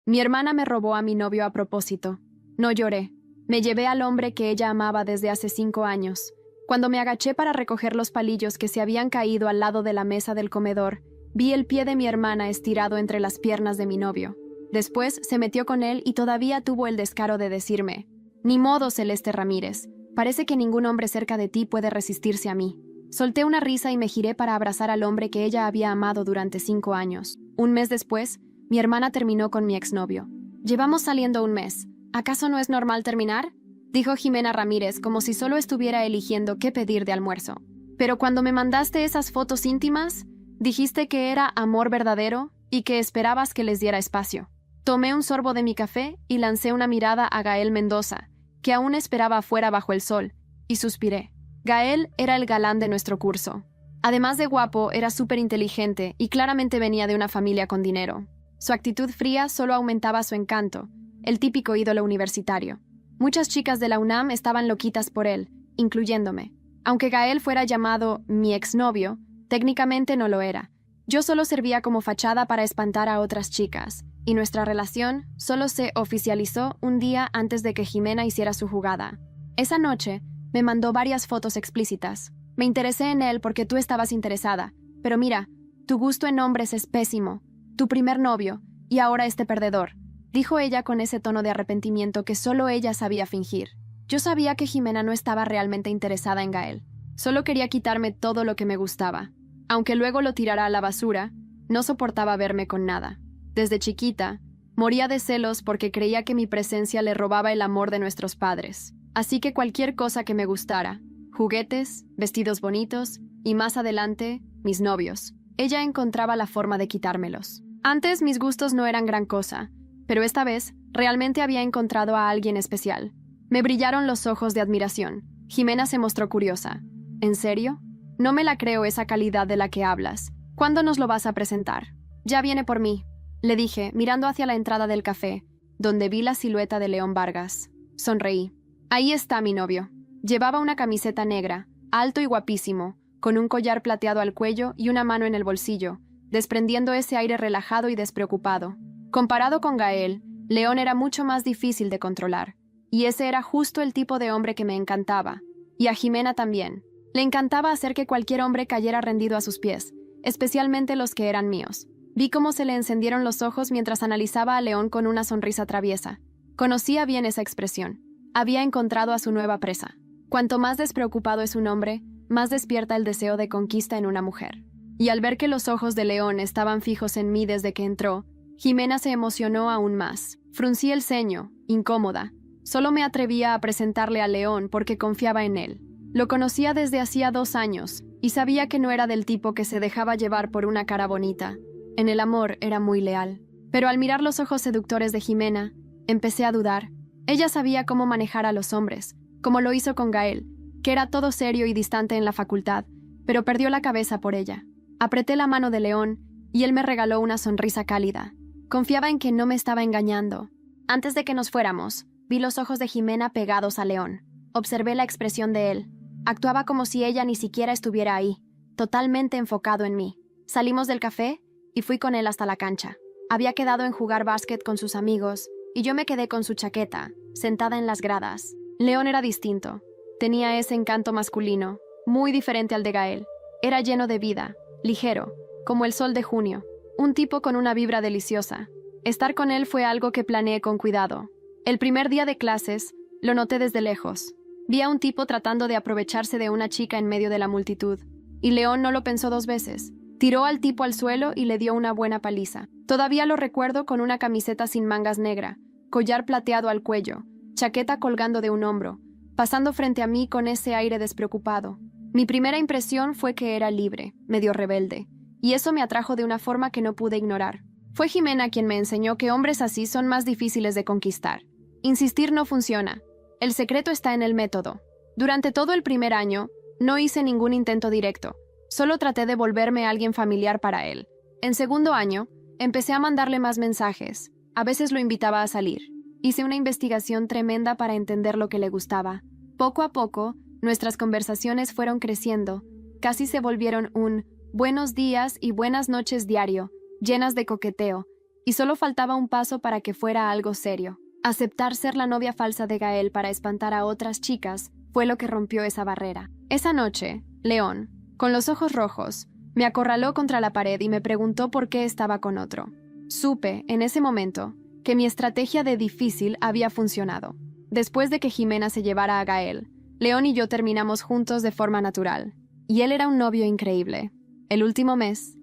Mi hermana me robó a mi novio a propósito. No lloré. Me llevé al hombre que ella amaba desde hace 5 años. Cuando me agaché para recoger los palillos que se habían caído al lado de la mesa del comedor, vi el pie de mi hermana estirado entre las piernas de mi novio. Después se metió con él y todavía tuvo el descaro de decirme: «Ni modo, Celeste Ramírez. Parece que ningún hombre cerca de ti puede resistirse a mí». Solté una risa y me giré para abrazar al hombre que ella había amado durante 5 años. Un mes después, mi hermana terminó con mi exnovio. «Llevamos saliendo 1 mes. ¿Acaso no es normal terminar?», dijo Jimena Ramírez, como si solo estuviera eligiendo qué pedir de almuerzo. «Pero cuando me mandaste esas fotos íntimas, dijiste que era amor verdadero y que esperabas que les diera espacio». Tomé un sorbo de mi café y lancé una mirada a Gael Mendoza, que aún esperaba afuera bajo el sol, y suspiré. Gael era el galán de nuestro curso. Además de guapo, era súper inteligente y claramente venía de una familia con dinero. Su actitud fría solo aumentaba su encanto, el típico ídolo universitario. Muchas chicas de la UNAM estaban loquitas por él, incluyéndome. Aunque Gael fuera llamado mi exnovio, técnicamente no lo era. Yo solo servía como fachada para espantar a otras chicas, y nuestra relación solo se oficializó un día antes de que Jimena hiciera su jugada. Esa noche, me mandó varias fotos explícitas. «Me interesé en él porque tú estabas interesada, pero mira, tu gusto en hombres es pésimo. Tu primer novio, y ahora este perdedor», dijo ella con ese tono de arrepentimiento que solo ella sabía fingir. Yo sabía que Jimena no estaba realmente interesada en Gael. Solo quería quitarme todo lo que me gustaba. Aunque luego lo tirara a la basura, no soportaba verme con nada. Desde chiquita, moría de celos porque creía que mi presencia le robaba el amor de nuestros padres. Así que cualquier cosa que me gustara, juguetes, vestidos bonitos y más adelante, mis novios, ella encontraba la forma de quitármelos. Antes mis gustos no eran gran cosa, pero esta vez realmente había encontrado a alguien especial. Me brillaron los ojos de admiración. Jimena se mostró curiosa. «¿En serio? No me la creo esa calidad de la que hablas. ¿Cuándo nos lo vas a presentar?» «Ya viene por mí», le dije, mirando hacia la entrada del café, donde vi la silueta de León Vargas. Sonreí. Ahí está mi novio. Llevaba una camiseta negra, alto y guapísimo, con un collar plateado al cuello y una mano en el bolsillo, desprendiendo ese aire relajado y despreocupado. Comparado con Gael, León era mucho más difícil de controlar, y ese era justo el tipo de hombre que me encantaba. Y a Jimena también. Le encantaba hacer que cualquier hombre cayera rendido a sus pies, especialmente los que eran míos. Vi cómo se le encendieron los ojos mientras analizaba a León con una sonrisa traviesa. Conocía bien esa expresión. Había encontrado a su nueva presa. Cuanto más despreocupado es un hombre, más despierta el deseo de conquista en una mujer. Y al ver que los ojos de León estaban fijos en mí desde que entró, Jimena se emocionó aún más. Fruncí el ceño, incómoda. Solo me atrevía a presentarle a León porque confiaba en él. Lo conocía desde hacía 2 años, y sabía que no era del tipo que se dejaba llevar por una cara bonita. En el amor era muy leal. Pero al mirar los ojos seductores de Jimena, empecé a dudar. Ella sabía cómo manejar a los hombres, como lo hizo con Gael, que era todo serio y distante en la facultad, pero perdió la cabeza por ella. Apreté la mano de León, y él me regaló una sonrisa cálida. Confiaba en que no me estaba engañando. Antes de que nos fuéramos, vi los ojos de Jimena pegados a León. Observé la expresión de él. Actuaba como si ella ni siquiera estuviera ahí, totalmente enfocado en mí. Salimos del café y fui con él hasta la cancha. Había quedado en jugar básquet con sus amigos, y yo me quedé con su chaqueta, sentada en las gradas. León era distinto. Tenía ese encanto masculino, muy diferente al de Gael. Era lleno de vida, ligero, como el sol de junio. Un tipo con una vibra deliciosa. Estar con él fue algo que planeé con cuidado. El primer día de clases, lo noté desde lejos. Vi a un tipo tratando de aprovecharse de una chica en medio de la multitud. Y León no lo pensó 2 veces. Tiró al tipo al suelo y le dio una buena paliza. Todavía lo recuerdo con una camiseta sin mangas negra, collar plateado al cuello, chaqueta colgando de un hombro, pasando frente a mí con ese aire despreocupado. Mi primera impresión fue que era libre, medio rebelde, y eso me atrajo de una forma que no pude ignorar. Fue Jimena quien me enseñó que hombres así son más difíciles de conquistar. Insistir no funciona. El secreto está en el método. Durante todo el primer año, no hice ningún intento directo. Solo traté de volverme alguien familiar para él. En segundo año, empecé a mandarle más mensajes. A veces lo invitaba a salir. Hice una investigación tremenda para entender lo que le gustaba. Poco a poco, nuestras conversaciones fueron creciendo. Casi se volvieron un buenos días y buenas noches diario, llenas de coqueteo, y solo faltaba un paso para que fuera algo serio. Aceptar ser la novia falsa de Gael para espantar a otras chicas fue lo que rompió esa barrera. Esa noche, León, con los ojos rojos, me acorraló contra la pared y me preguntó por qué estaba con otro. Supe, en ese momento, que mi estrategia de difícil había funcionado. Después de que Jimena se llevara a Gael, León y yo terminamos juntos de forma natural. Y él era un novio increíble. El último mes,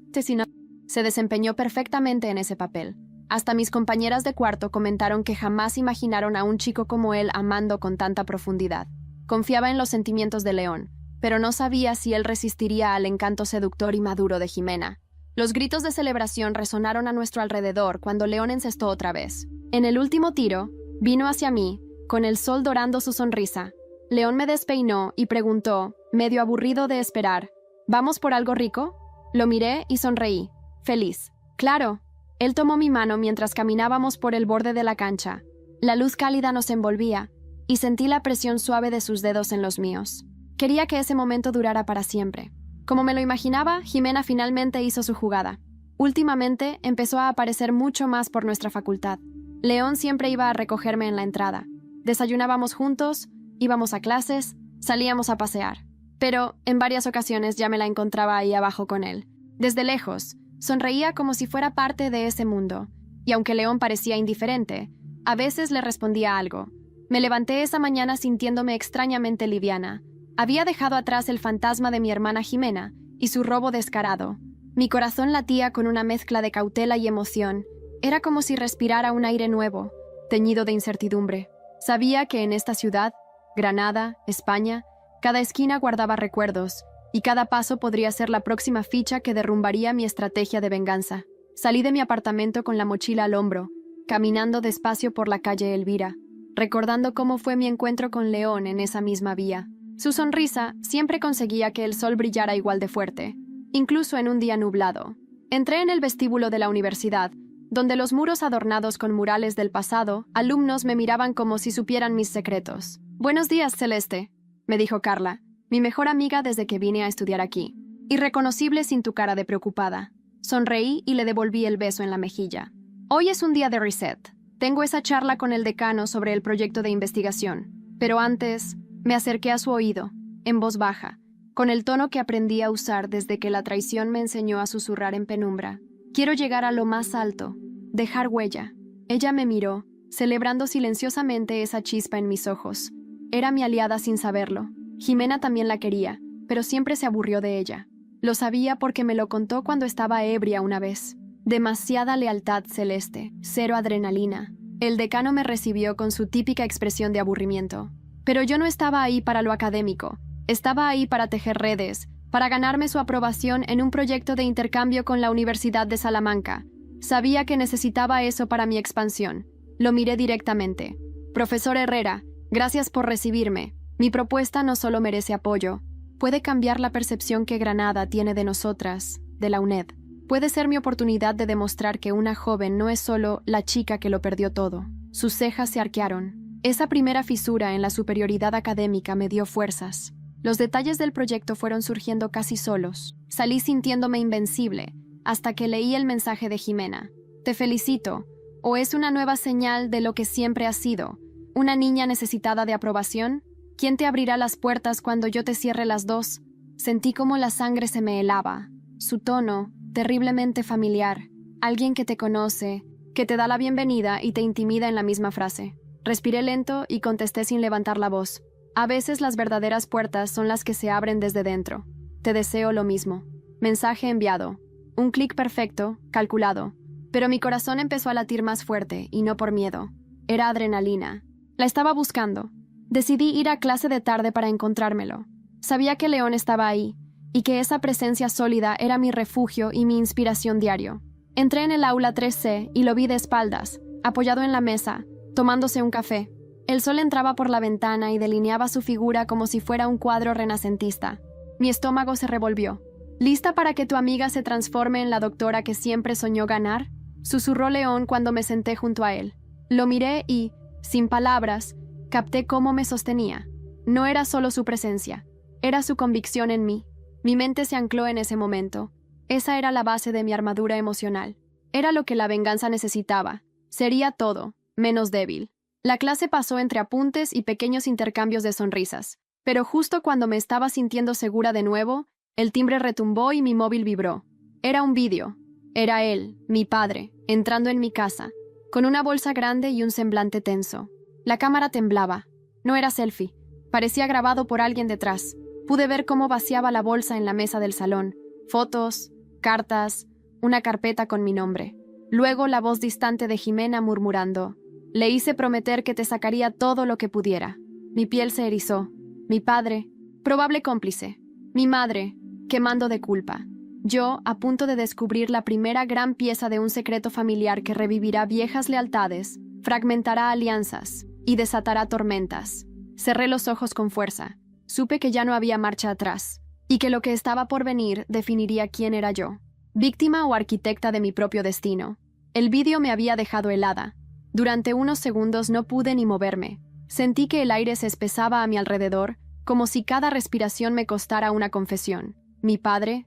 se desempeñó perfectamente en ese papel. Hasta mis compañeras de cuarto comentaron que jamás imaginaron a un chico como él amando con tanta profundidad. Confiaba en los sentimientos de León, pero no sabía si él resistiría al encanto seductor y maduro de Jimena. Los gritos de celebración resonaron a nuestro alrededor cuando León encestó otra vez. En el último tiro, vino hacia mí, con el sol dorando su sonrisa. León me despeinó y preguntó, medio aburrido de esperar, ¿vamos por algo rico? Lo miré y sonreí, feliz. Claro. Él tomó mi mano mientras caminábamos por el borde de la cancha. La luz cálida nos envolvía, y sentí la presión suave de sus dedos en los míos. Quería que ese momento durara para siempre. Como me lo imaginaba, Jimena finalmente hizo su jugada. Últimamente empezó a aparecer mucho más por nuestra facultad. León siempre iba a recogerme en la entrada. Desayunábamos juntos, íbamos a clases, salíamos a pasear. Pero en varias ocasiones ya me la encontraba ahí abajo con él. Desde lejos, sonreía como si fuera parte de ese mundo, y aunque León parecía indiferente, a veces le respondía algo. Me levanté esa mañana sintiéndome extrañamente liviana. Había dejado atrás el fantasma de mi hermana Jimena y su robo descarado. Mi corazón latía con una mezcla de cautela y emoción. Era como si respirara un aire nuevo, teñido de incertidumbre. Sabía que en esta ciudad, Granada, España, cada esquina guardaba recuerdos, y cada paso podría ser la próxima ficha que derrumbaría mi estrategia de venganza. Salí de mi apartamento con la mochila al hombro, caminando despacio por la calle Elvira, recordando cómo fue mi encuentro con León en esa misma vía. Su sonrisa siempre conseguía que el sol brillara igual de fuerte, incluso en un día nublado. Entré en el vestíbulo de la universidad, donde los muros adornados con murales del pasado, alumnos me miraban como si supieran mis secretos. «Buenos días, Celeste», me dijo Carla, mi mejor amiga desde que vine a estudiar aquí. Irreconocible sin tu cara de preocupada. Sonreí y le devolví el beso en la mejilla. Hoy es un día de reset. Tengo esa charla con el decano sobre el proyecto de investigación. Pero antes, me acerqué a su oído, en voz baja, con el tono que aprendí a usar desde que la traición me enseñó a susurrar en penumbra. Quiero llegar a lo más alto, dejar huella. Ella me miró, celebrando silenciosamente esa chispa en mis ojos. Era mi aliada sin saberlo. Jimena también la quería, pero siempre se aburrió de ella. Lo sabía porque me lo contó cuando estaba ebria una vez. Demasiada lealtad, Celeste, cero adrenalina. El decano me recibió con su típica expresión de aburrimiento. Pero yo no estaba ahí para lo académico. Estaba ahí para tejer redes, para ganarme su aprobación en un proyecto de intercambio con la Universidad de Salamanca. Sabía que necesitaba eso para mi expansión. Lo miré directamente. Profesor Herrera, gracias por recibirme. Mi propuesta no solo merece apoyo, puede cambiar la percepción que Granada tiene de nosotras, de la UNED. Puede ser mi oportunidad de demostrar que una joven no es solo la chica que lo perdió todo. Sus cejas se arquearon. Esa primera fisura en la superioridad académica me dio fuerzas. Los detalles del proyecto fueron surgiendo casi solos. Salí sintiéndome invencible, hasta que leí el mensaje de Jimena. Te felicito, o es una nueva señal de lo que siempre has sido. ¿Una niña necesitada de aprobación? ¿Quién te abrirá las puertas cuando yo te cierre las dos? Sentí como la sangre se me helaba. Su tono, terriblemente familiar. Alguien que te conoce, que te da la bienvenida y te intimida en la misma frase. Respiré lento y contesté sin levantar la voz. A veces las verdaderas puertas son las que se abren desde dentro. Te deseo lo mismo. Mensaje enviado. Un clic perfecto, calculado. Pero mi corazón empezó a latir más fuerte y no por miedo. Era adrenalina. La estaba buscando. Decidí ir a clase de tarde para encontrármelo. Sabía que León estaba ahí, y que esa presencia sólida era mi refugio y mi inspiración diario. Entré en el aula 3C y lo vi de espaldas, apoyado en la mesa, tomándose un café. El sol entraba por la ventana y delineaba su figura como si fuera un cuadro renacentista. Mi estómago se revolvió. ¿Lista para que tu amiga se transforme en la doctora que siempre soñó ganar?, susurró León cuando me senté junto a él. Lo miré y, sin palabras, capté cómo me sostenía. No era solo su presencia, era su convicción en mí. Mi mente se ancló en ese momento. Esa era la base de mi armadura emocional. Era lo que la venganza necesitaba. Sería todo, menos débil. La clase pasó entre apuntes y pequeños intercambios de sonrisas. Pero justo cuando me estaba sintiendo segura de nuevo, el timbre retumbó y mi móvil vibró. Era un vídeo. Era él, mi padre, entrando en mi casa, con una bolsa grande y un semblante tenso. La cámara temblaba. No era selfie. Parecía grabado por alguien detrás. Pude ver cómo vaciaba la bolsa en la mesa del salón. Fotos, cartas, una carpeta con mi nombre. Luego la voz distante de Jimena murmurando: «Le hice prometer que te sacaría todo lo que pudiera». Mi piel se erizó. Mi padre, probable cómplice. Mi madre, quemando de culpa. Yo, a punto de descubrir la primera gran pieza de un secreto familiar que revivirá viejas lealtades, fragmentará alianzas y desatará tormentas. Cerré los ojos con fuerza. Supe que ya no había marcha atrás, y que lo que estaba por venir definiría quién era yo, víctima o arquitecta de mi propio destino. El vídeo me había dejado helada. Durante unos segundos no pude ni moverme. Sentí que el aire se espesaba a mi alrededor, como si cada respiración me costara una confesión. ¿Mi padre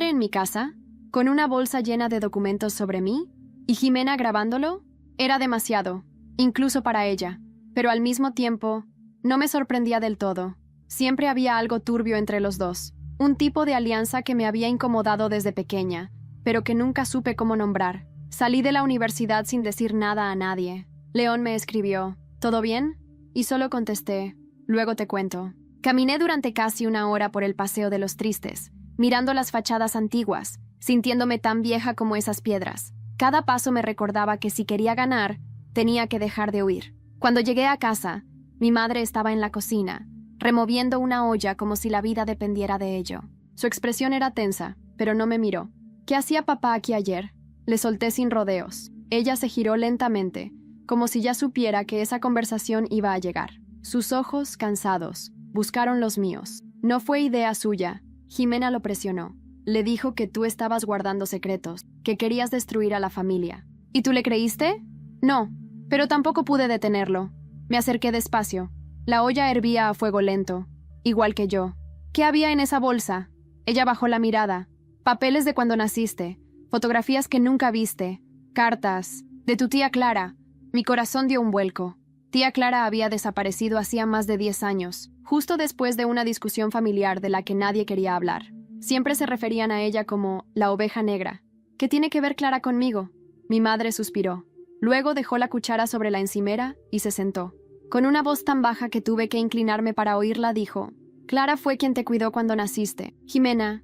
en mi casa? ¿Con una bolsa llena de documentos sobre mí? ¿Y Jimena grabándolo? Era demasiado, incluso para ella. Pero al mismo tiempo, no me sorprendía del todo. Siempre había algo turbio entre los dos. Un tipo de alianza que me había incomodado desde pequeña, pero que nunca supe cómo nombrar. Salí de la universidad sin decir nada a nadie. León me escribió: «¿Todo bien?», y solo contesté: «Luego te cuento». Caminé durante casi una hora por el Paseo de los Tristes, mirando las fachadas antiguas, sintiéndome tan vieja como esas piedras. Cada paso me recordaba que si quería ganar, tenía que dejar de huir. Cuando llegué a casa, mi madre estaba en la cocina, removiendo una olla como si la vida dependiera de ello. Su expresión era tensa, pero no me miró. «¿Qué hacía papá aquí ayer?», le solté sin rodeos. Ella se giró lentamente, como si ya supiera que esa conversación iba a llegar. Sus ojos, cansados, buscaron los míos. «No fue idea suya». Jimena lo presionó. «Le dijo que tú estabas guardando secretos, que querías destruir a la familia». «¿Y tú le creíste?». «No, pero tampoco pude detenerlo». Me acerqué despacio. La olla hervía a fuego lento, igual que yo. «¿Qué había en esa bolsa?». Ella bajó la mirada. «Papeles de cuando naciste, fotografías que nunca viste, cartas, de tu tía Clara». Mi corazón dio un vuelco. Tía Clara había desaparecido hacía más de 10 años, justo después de una discusión familiar de la que nadie quería hablar. Siempre se referían a ella como la oveja negra. ¿Qué tiene que ver Clara conmigo? Mi madre suspiró. Luego dejó la cuchara sobre la encimera y se sentó. Con una voz tan baja que tuve que inclinarme para oírla, dijo: «Clara fue quien te cuidó cuando naciste. Jimena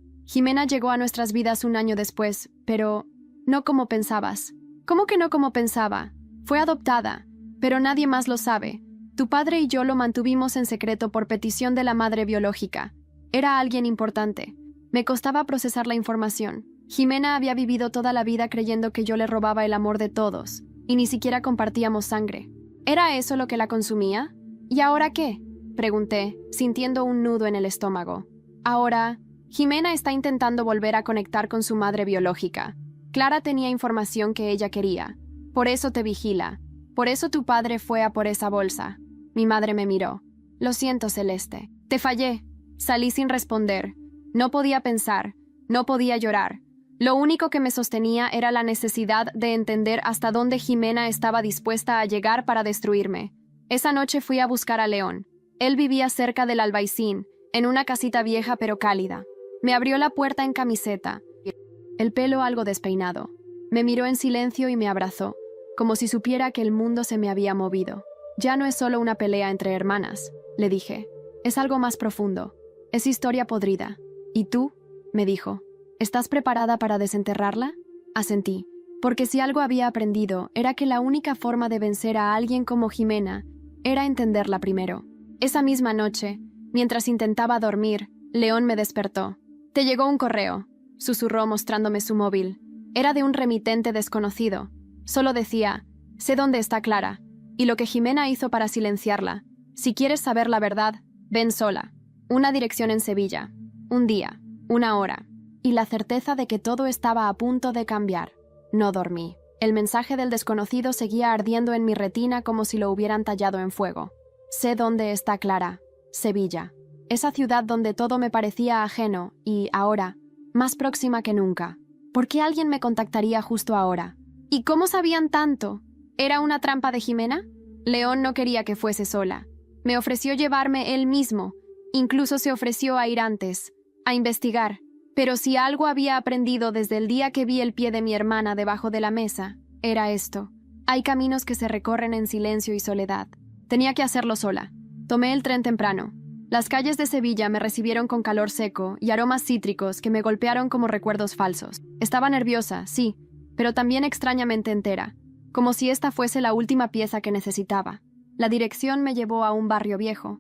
llegó a nuestras vidas un año después, pero no como pensabas». «¿Cómo que no como pensaba? Fue adoptada, pero nadie más lo sabe. Tu padre y yo lo mantuvimos en secreto por petición de la madre biológica. Era alguien importante». Me costaba procesar la información. Jimena había vivido toda la vida creyendo que yo le robaba el amor de todos, y ni siquiera compartíamos sangre. ¿Era eso lo que la consumía? ¿Y ahora qué?, pregunté, sintiendo un nudo en el estómago. Ahora, Jimena está intentando volver a conectar con su madre biológica. Clara tenía información que ella quería. Por eso te vigila. Por eso tu padre fue a por esa bolsa. Mi madre me miró. «Lo siento, Celeste. Te fallé». Salí sin responder. No podía pensar. No podía llorar. Lo único que me sostenía era la necesidad de entender hasta dónde Jimena estaba dispuesta a llegar para destruirme. Esa noche fui a buscar a León. Él vivía cerca del Albaicín, en una casita vieja pero cálida. Me abrió la puerta en camiseta, el pelo algo despeinado. Me miró en silencio y me abrazó, como si supiera que el mundo se me había movido. «Ya no es solo una pelea entre hermanas», le dije. «Es algo más profundo. Es historia podrida». «¿Y tú?», me dijo. «¿Estás preparada para desenterrarla?». Asentí, porque si algo había aprendido era que la única forma de vencer a alguien como Jimena era entenderla primero. Esa misma noche, mientras intentaba dormir, León me despertó. «Te llegó un correo», susurró mostrándome su móvil. Era de un remitente desconocido. Solo decía: «Sé dónde está Clara», y lo que Jimena hizo para silenciarla. «Si quieres saber la verdad, ven sola». Una dirección en Sevilla. Un día. Una hora. Y la certeza de que todo estaba a punto de cambiar. No dormí. El mensaje del desconocido seguía ardiendo en mi retina como si lo hubieran tallado en fuego. Sé dónde está Clara. Sevilla. Esa ciudad donde todo me parecía ajeno y, ahora, más próxima que nunca. ¿Por qué alguien me contactaría justo ahora? ¿Y cómo sabían tanto? ¿Era una trampa de Jimena? León no quería que fuese sola. Me ofreció llevarme él mismo. Incluso se ofreció a ir antes, a investigar. Pero si algo había aprendido desde el día que vi el pie de mi hermana debajo de la mesa, era esto. Hay caminos que se recorren en silencio y soledad. Tenía que hacerlo sola. Tomé el tren temprano. Las calles de Sevilla me recibieron con calor seco y aromas cítricos que me golpearon como recuerdos falsos. Estaba nerviosa, sí, pero también extrañamente entera, como si esta fuese la última pieza que necesitaba. La dirección me llevó a un barrio viejo,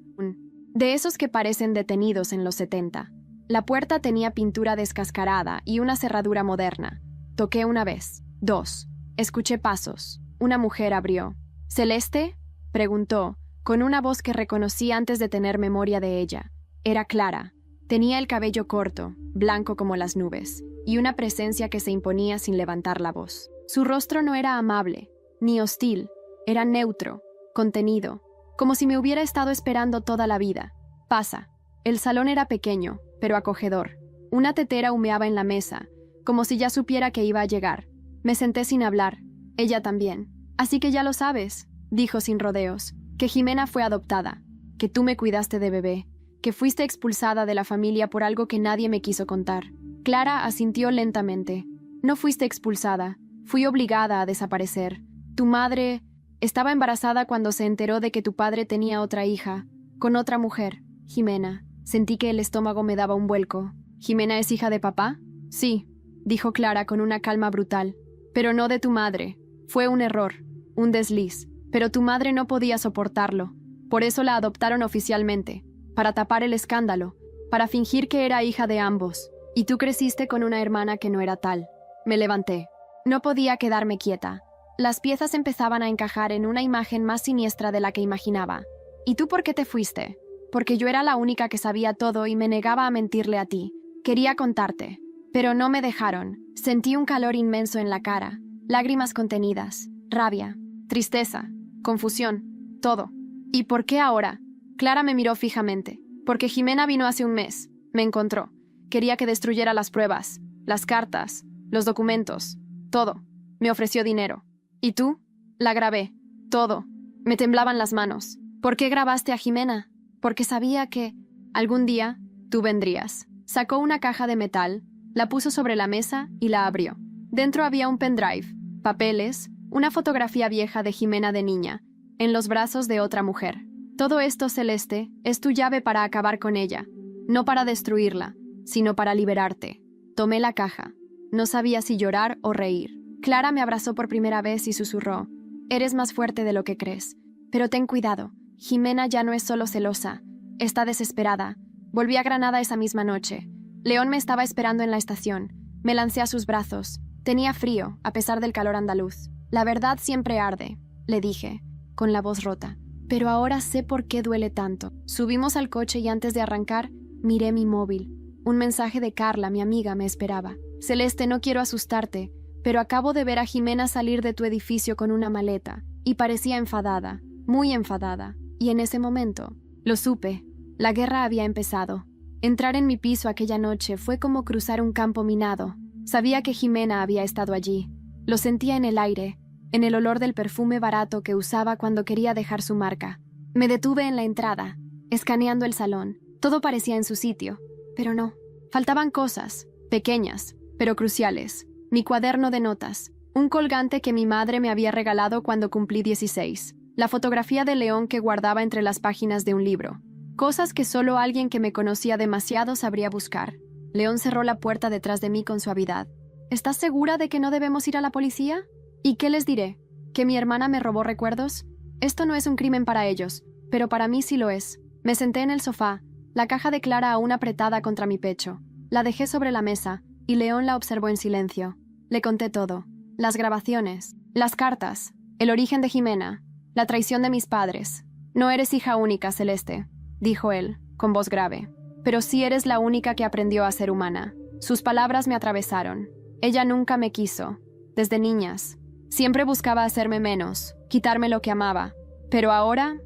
de esos que parecen detenidos en los 70. La puerta tenía pintura descascarada y una cerradura moderna. Toqué una vez, dos. Escuché pasos. Una mujer abrió. ¿Celeste?, preguntó, con una voz que reconocí antes de tener memoria de ella. Era Clara. Tenía el cabello corto, blanco como las nubes, y una presencia que se imponía sin levantar la voz. Su rostro no era amable, ni hostil, era neutro, contenido, como si me hubiera estado esperando toda la vida. Pasa. El salón era pequeño, pero acogedor. Una tetera humeaba en la mesa, como si ya supiera que iba a llegar. Me senté sin hablar. Ella también. Así que ya lo sabes, dijo sin rodeos, que Jimena fue adoptada, que tú me cuidaste de bebé, que fuiste expulsada de la familia por algo que nadie me quiso contar. Clara asintió lentamente. No fuiste expulsada, fui obligada a desaparecer. Tu madre estaba embarazada cuando se enteró de que tu padre tenía otra hija, con otra mujer, Jimena. Sentí que el estómago me daba un vuelco. ¿Jimena es hija de papá? Sí, dijo Clara con una calma brutal. Pero no de tu madre. Fue un error, un desliz. Pero tu madre no podía soportarlo. Por eso la adoptaron oficialmente, para tapar el escándalo, para fingir que era hija de ambos. Y tú creciste con una hermana que no era tal. Me levanté. No podía quedarme quieta. Las piezas empezaban a encajar en una imagen más siniestra de la que imaginaba. ¿Y tú por qué te fuiste? Porque yo era la única que sabía todo y me negaba a mentirle a ti. Quería contarte. Pero no me dejaron. Sentí un calor inmenso en la cara, lágrimas contenidas, rabia, tristeza, confusión, todo. ¿Y por qué ahora? Clara me miró fijamente. Porque Jimena vino hace un mes. Me encontró. Quería que destruyera las pruebas, las cartas, los documentos, todo. Me ofreció dinero. ¿Y tú? La grabé. Todo. Me temblaban las manos. ¿Por qué grabaste a Jimena? Porque sabía que, algún día, tú vendrías. Sacó una caja de metal, la puso sobre la mesa y la abrió. Dentro había un pendrive, papeles, una fotografía vieja de Jimena de niña, en los brazos de otra mujer. Todo esto, Celeste, es tu llave para acabar con ella. No para destruirla, sino para liberarte. Tomé la caja. No sabía si llorar o reír. Clara me abrazó por primera vez y susurró: «Eres más fuerte de lo que crees. Pero ten cuidado. Jimena ya no es solo celosa. Está desesperada. Volví a Granada esa misma noche. León me estaba esperando en la estación. Me lancé a sus brazos. Tenía frío, a pesar del calor andaluz. La verdad siempre arde», le dije, con la voz rota. «Pero ahora sé por qué duele tanto». Subimos al coche y antes de arrancar, miré mi móvil. Un mensaje de Carla, mi amiga, me esperaba. «Celeste, no quiero asustarte, pero acabo de ver a Jimena salir de tu edificio con una maleta, y parecía enfadada, muy enfadada. Y en ese momento, lo supe. La guerra había empezado. Entrar en mi piso aquella noche fue como cruzar un campo minado. Sabía que Jimena había estado allí. Lo sentía en el aire, en el olor del perfume barato que usaba cuando quería dejar su marca. Me detuve en la entrada, escaneando el salón. Todo parecía en su sitio, pero no. Faltaban cosas, pequeñas, pero cruciales. Mi cuaderno de notas, un colgante que mi madre me había regalado cuando cumplí 16, la fotografía de León que guardaba entre las páginas de un libro. Cosas que solo alguien que me conocía demasiado sabría buscar. León cerró la puerta detrás de mí con suavidad. ¿Estás segura de que no debemos ir a la policía? ¿Y qué les diré? ¿Que mi hermana me robó recuerdos? Esto no es un crimen para ellos, pero para mí sí lo es. Me senté en el sofá, la caja de Clara aún apretada contra mi pecho. La dejé sobre la mesa, y León la observó en silencio. Le conté todo. Las grabaciones, las cartas, el origen de Jimena, la traición de mis padres. «No eres hija única, Celeste», dijo él, con voz grave. «Pero sí eres la única que aprendió a ser humana». Sus palabras me atravesaron. Ella nunca me quiso. Desde niñas. Siempre buscaba hacerme menos, quitarme lo que amaba. Pero ahora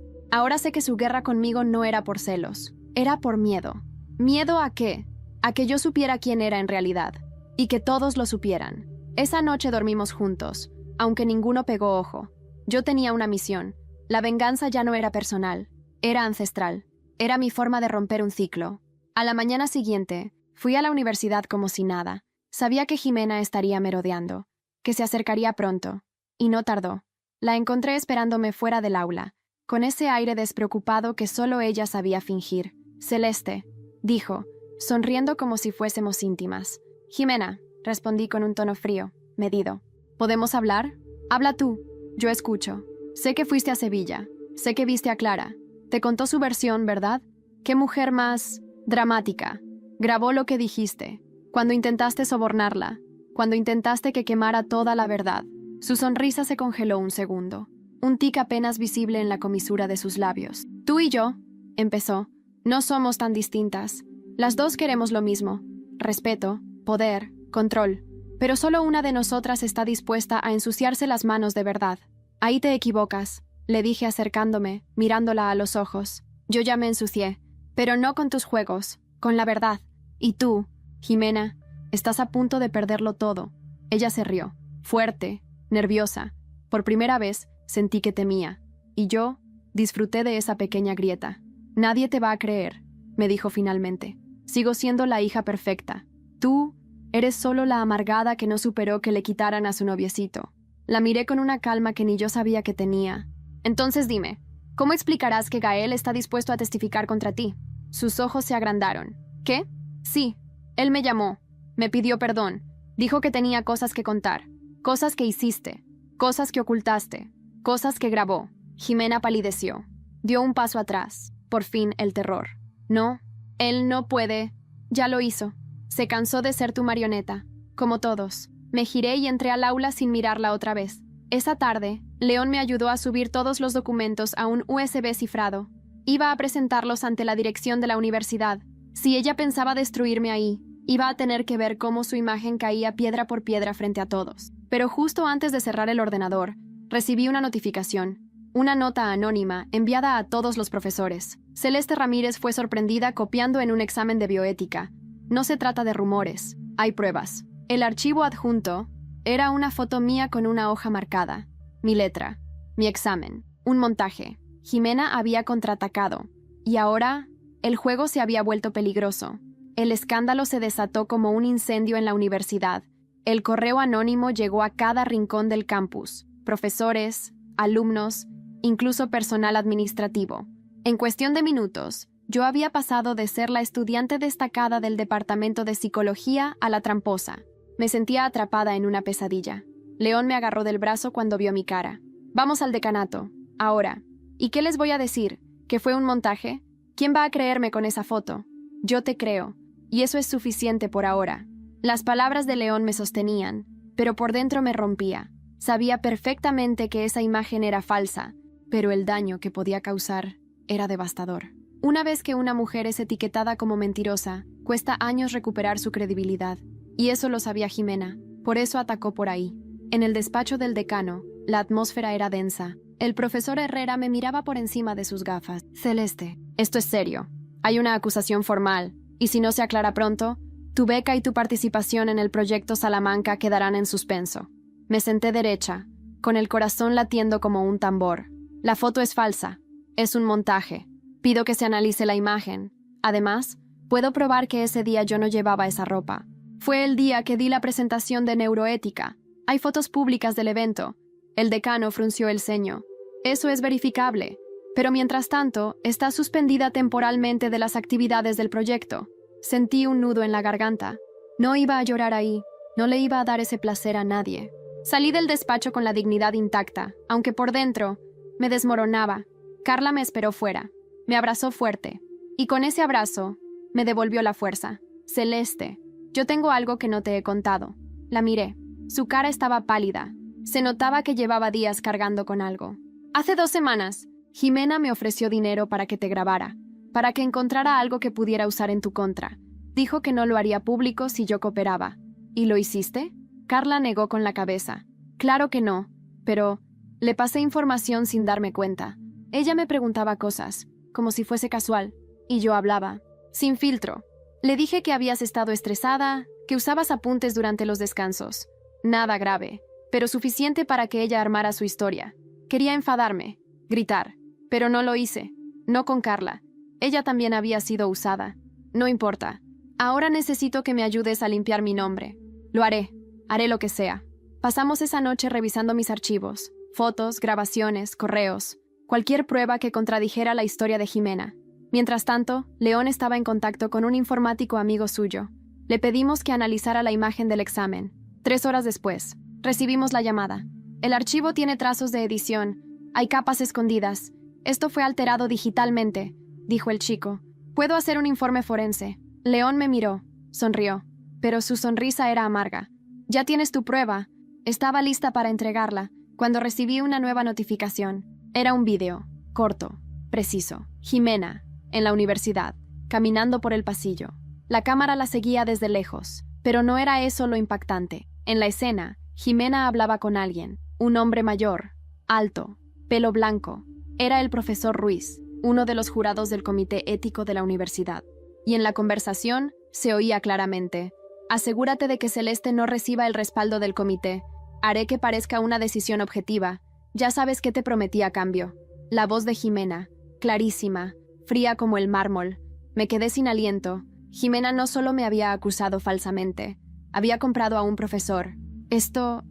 sé que su guerra conmigo no era por celos. Era por miedo. ¿Miedo a qué? A que yo supiera quién era en realidad. y que todos lo supieran. Esa noche dormimos juntos, aunque ninguno pegó ojo. Yo tenía una misión. La venganza ya no era personal, era ancestral. Era mi forma de romper un ciclo. A la mañana siguiente, fui a la universidad como si nada. Sabía que Jimena estaría merodeando, que se acercaría pronto. Y no tardó. La encontré esperándome fuera del aula, con ese aire despreocupado que solo ella sabía fingir. Celeste, dijo, sonriendo como si fuésemos íntimas. Jimena, respondí con un tono frío, medido. ¿Podemos hablar? Habla tú. Yo escucho. Sé que fuiste a Sevilla. Sé que viste a Clara. Te contó su versión, ¿verdad? ¿Qué mujer más dramática? Grabó lo que dijiste. Cuando intentaste sobornarla. Cuando intentaste que quemara toda la verdad. Su sonrisa se congeló un segundo. Un tic apenas visible en la comisura de sus labios. Tú y yo, empezó, no somos tan distintas. Las dos queremos lo mismo. Respeto, poder, control. Pero solo una de nosotras está dispuesta a ensuciarse las manos de verdad. Ahí te equivocas, le dije acercándome, mirándola a los ojos. Yo ya me ensucié, pero no con tus juegos, con la verdad. Y tú, Jimena, estás a punto de perderlo todo. Ella se rió, fuerte, nerviosa. Por primera vez, sentí que temía. Y yo disfruté de esa pequeña grieta. Nadie te va a creer, me dijo finalmente. Sigo siendo la hija perfecta. Tú eres solo la amargada que no superó que le quitaran a su noviecito. La miré con una calma que ni yo sabía que tenía. Entonces dime, ¿cómo explicarás que Gael está dispuesto a testificar contra ti? Sus ojos se agrandaron. ¿Qué? Sí, él me llamó, me pidió perdón, dijo que tenía cosas que contar, cosas que hiciste, cosas que ocultaste, cosas que grabó. Jimena palideció, dio un paso atrás, por fin el terror. No, él no puede. Ya lo hizo. Se cansó de ser tu marioneta, como todos. Me giré y entré al aula sin mirarla otra vez. Esa tarde, León me ayudó a subir todos los documentos a un USB cifrado. Iba a presentarlos ante la dirección de la universidad. Si ella pensaba destruirme ahí, iba a tener que ver cómo su imagen caía piedra por piedra frente a todos. Pero justo antes de cerrar el ordenador, recibí una notificación. Una nota anónima enviada a todos los profesores. Celeste Ramírez fue sorprendida copiando en un examen de bioética. No se trata de rumores, hay pruebas. El archivo adjunto era una foto mía con una hoja marcada. Mi letra, mi examen, un montaje. Jimena había contraatacado. Y ahora, el juego se había vuelto peligroso. El escándalo se desató como un incendio en la universidad. El correo anónimo llegó a cada rincón del campus. Profesores, alumnos, incluso personal administrativo. En cuestión de minutos, yo había pasado de ser la estudiante destacada del departamento de psicología a la tramposa. Me sentía atrapada en una pesadilla. León me agarró del brazo cuando vio mi cara. Vamos al decanato, ahora. ¿Y qué les voy a decir? ¿Que fue un montaje? ¿Quién va a creerme con esa foto? Yo te creo, y eso es suficiente por ahora. Las palabras de León me sostenían, pero por dentro me rompía. Sabía perfectamente que esa imagen era falsa, pero el daño que podía causar era devastador. Una vez que una mujer es etiquetada como mentirosa, cuesta años recuperar su credibilidad. Y eso lo sabía Jimena, por eso atacó por ahí. En el despacho del decano, la atmósfera era densa. El profesor Herrera me miraba por encima de sus gafas. Celeste, esto es serio. Hay una acusación formal, y si no se aclara pronto, tu beca y tu participación en el proyecto Salamanca quedarán en suspenso. Me senté derecha, con el corazón latiendo como un tambor. La foto es falsa, es un montaje. Pido que se analice la imagen. Además, puedo probar que ese día yo no llevaba esa ropa. Fue el día que di la presentación de neuroética. Hay fotos públicas del evento. El decano frunció el ceño. Eso es verificable. Pero mientras tanto, está suspendida temporalmente de las actividades del proyecto. Sentí un nudo en la garganta. No iba a llorar ahí. No le iba a dar ese placer a nadie. Salí del despacho con la dignidad intacta, aunque por dentro me desmoronaba. Carla me esperó fuera. Me abrazó fuerte. Y con ese abrazo, me devolvió la fuerza. Celeste, yo tengo algo que no te he contado. La miré. Su cara estaba pálida. Se notaba que llevaba días cargando con algo. Hace 2 semanas, Jimena me ofreció dinero para que te grabara, para que encontrara algo que pudiera usar en tu contra. Dijo que no lo haría público si yo cooperaba. ¿Y lo hiciste? Carla negó con la cabeza. Claro que no, pero le pasé información sin darme cuenta. Ella me preguntaba cosas, como si fuese casual, y yo hablaba, sin filtro. Le dije que habías estado estresada, que usabas apuntes durante los descansos. Nada grave, pero suficiente para que ella armara su historia. Quería enfadarme, gritar, pero no lo hice. No con Carla. Ella también había sido usada. No importa. Ahora necesito que me ayudes a limpiar mi nombre. Lo haré. Haré lo que sea. Pasamos esa noche revisando mis archivos, fotos, grabaciones, correos, cualquier prueba que contradijera la historia de Jimena. Mientras tanto, León estaba en contacto con un informático amigo suyo. Le pedimos que analizara la imagen del examen. 3 horas después, recibimos la llamada. El archivo tiene trazos de edición. Hay capas escondidas. Esto fue alterado digitalmente, dijo el chico. Puedo hacer un informe forense. León me miró, sonrió, pero su sonrisa era amarga. Ya tienes tu prueba. Estaba lista para entregarla cuando recibí una nueva notificación. Era un vídeo, corto, preciso. Jimena, en la universidad, caminando por el pasillo. La cámara la seguía desde lejos, pero no era eso lo impactante. En la escena, Jimena hablaba con alguien, un hombre mayor, alto, pelo blanco. Era el profesor Ruiz, uno de los jurados del comité ético de la universidad. Y en la conversación se oía claramente: asegúrate de que Celeste no reciba el respaldo del comité. Haré que parezca una decisión objetiva. Ya sabes qué te prometí a cambio. La voz de Jimena, clarísima, fría como el mármol. Me quedé sin aliento. Jimena no solo me había acusado falsamente, había comprado a un profesor. Esto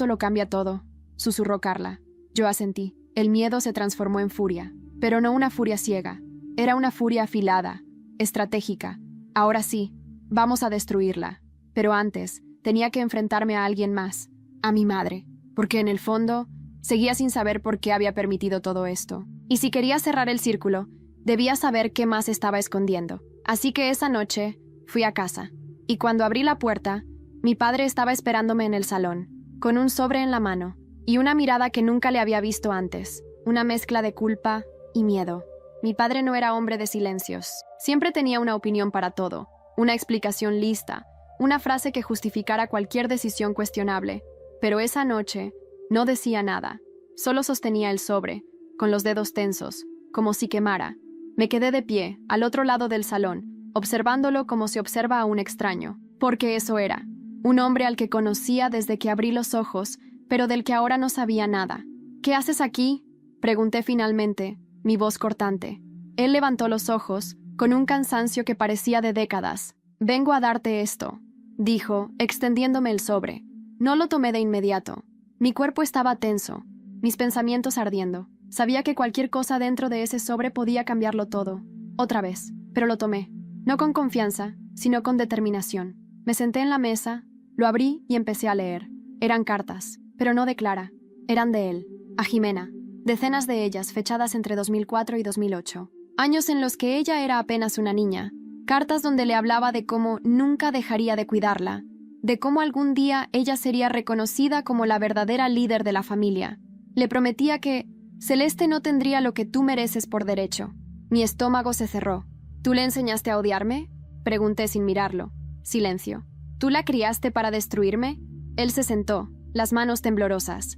lo cambia todo, susurró Carla. Yo asentí. El miedo se transformó en furia, pero no una furia ciega. Era una furia afilada, estratégica. Ahora sí, vamos a destruirla. Pero antes, tenía que enfrentarme a alguien más, a mi madre, porque en el fondo, seguía sin saber por qué había permitido todo esto. Y si quería cerrar el círculo, debía saber qué más estaba escondiendo. Así que esa noche, fui a casa. Y cuando abrí la puerta, mi padre estaba esperándome en el salón, con un sobre en la mano, y una mirada que nunca le había visto antes, una mezcla de culpa y miedo. Mi padre no era hombre de silencios. Siempre tenía una opinión para todo, una explicación lista, una frase que justificara cualquier decisión cuestionable. Pero esa noche no decía nada, solo sostenía el sobre, con los dedos tensos, como si quemara. Me quedé de pie, al otro lado del salón, observándolo como se observa a un extraño, porque eso era, un hombre al que conocía desde que abrí los ojos, pero del que ahora no sabía nada. ¿Qué haces aquí?, pregunté finalmente, mi voz cortante. Él levantó los ojos, con un cansancio que parecía de décadas. Vengo a darte esto, dijo, extendiéndome el sobre. No lo tomé de inmediato. Mi cuerpo estaba tenso, mis pensamientos ardiendo. Sabía que cualquier cosa dentro de ese sobre podía cambiarlo todo. Otra vez, pero lo tomé. No con confianza, sino con determinación. Me senté en la mesa, lo abrí y empecé a leer. Eran cartas, pero no de Clara. Eran de él, a Jimena. Decenas de ellas fechadas entre 2004 y 2008. Años en los que ella era apenas una niña. Cartas donde le hablaba de cómo nunca dejaría de cuidarla, de cómo algún día ella sería reconocida como la verdadera líder de la familia. Le prometía que Celeste no tendría lo que tú mereces por derecho. Mi estómago se cerró. ¿Tú le enseñaste a odiarme?, pregunté sin mirarlo. Silencio. ¿Tú la criaste para destruirme? Él se sentó, las manos temblorosas.